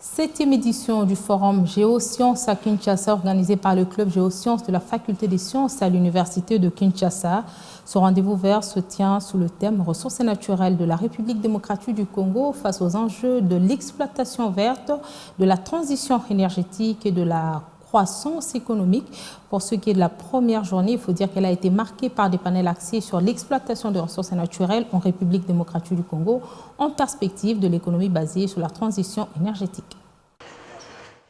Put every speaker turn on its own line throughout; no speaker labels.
7e édition du forum Géosciences à Kinshasa, organisé par le club Géosciences de la faculté des sciences à l'université de Kinshasa. Ce rendez-vous vert se tient sous le thème « Ressources naturelles de la République démocratique du Congo face aux enjeux de l'exploitation verte, de la transition énergétique et de la croissance économique ». Pour ce qui est de la première journée, il faut dire qu'elle a été marquée par des panels axés sur l'exploitation des ressources naturelles en République démocratique du Congo en perspective de l'économie basée sur la transition énergétique.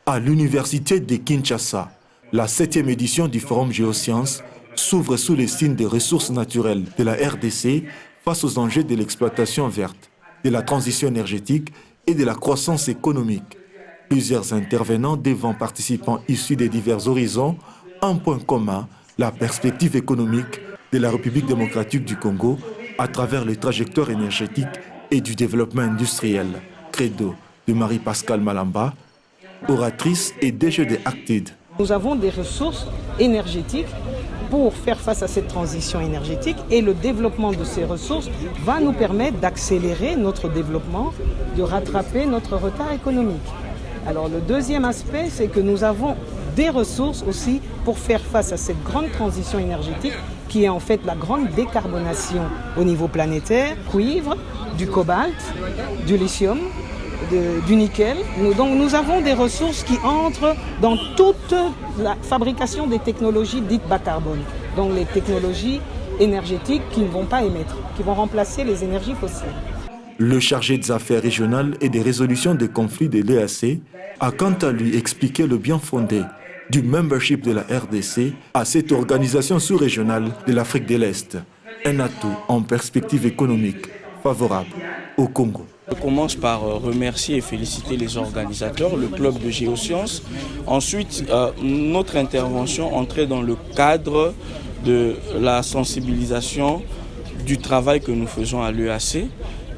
À l'université de Kinshasa, la 7e édition du Forum Géosciences s'ouvre sous les signes des ressources naturelles de la RDC face aux enjeux de l'exploitation verte, de la transition énergétique et de la croissance économique. Plusieurs intervenants devant participants issus des divers horizons, un point commun, la perspective économique de la République démocratique du Congo à travers les trajectoires énergétiques et du développement industriel. Credo de Marie-Pascale Malamba, oratrice et DG de Acted.
Nous avons des ressources énergétiques pour faire face à cette transition énergétique et le développement de ces ressources va nous permettre d'accélérer notre développement, de rattraper notre retard économique. Alors le deuxième aspect, c'est que nous avons des ressources aussi pour faire face à cette grande transition énergétique qui est en fait la grande décarbonation au niveau planétaire, cuivre, du cobalt, du lithium, du nickel. Donc nous avons des ressources qui entrent dans toute la fabrication des technologies dites bas carbone. Donc les technologies énergétiques qui ne vont pas émettre, qui vont remplacer les énergies fossiles.
Le chargé des affaires régionales et des résolutions des conflits de l'EAC a quant à lui expliqué le bien fondé du membership de la RDC à cette organisation sous-régionale de l'Afrique de l'Est, un atout en perspective économique favorable au Congo.
Je commence par remercier et féliciter les organisateurs, le club de Géosciences. Ensuite, notre intervention entrait dans le cadre de la sensibilisation du travail que nous faisons à l'EAC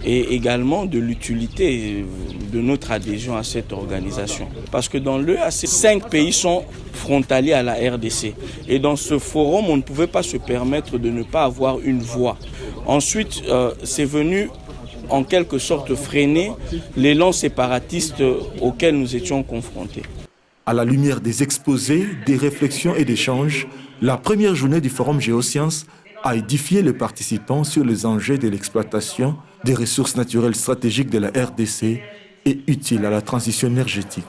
et également de l'utilité de notre adhésion à cette organisation. Parce que dans l'EAC, 5 pays sont frontaliers à la RDC. Et dans ce forum, on ne pouvait pas se permettre de ne pas avoir une voix. Ensuite, c'est venu en quelque sorte freiner l'élan séparatiste auquel nous étions confrontés.
À la lumière des exposés, des réflexions et d'échanges, la première journée du Forum Géosciences a édifié les participants sur les enjeux de l'exploitation des ressources naturelles stratégiques de la RDC et utiles à la transition énergétique.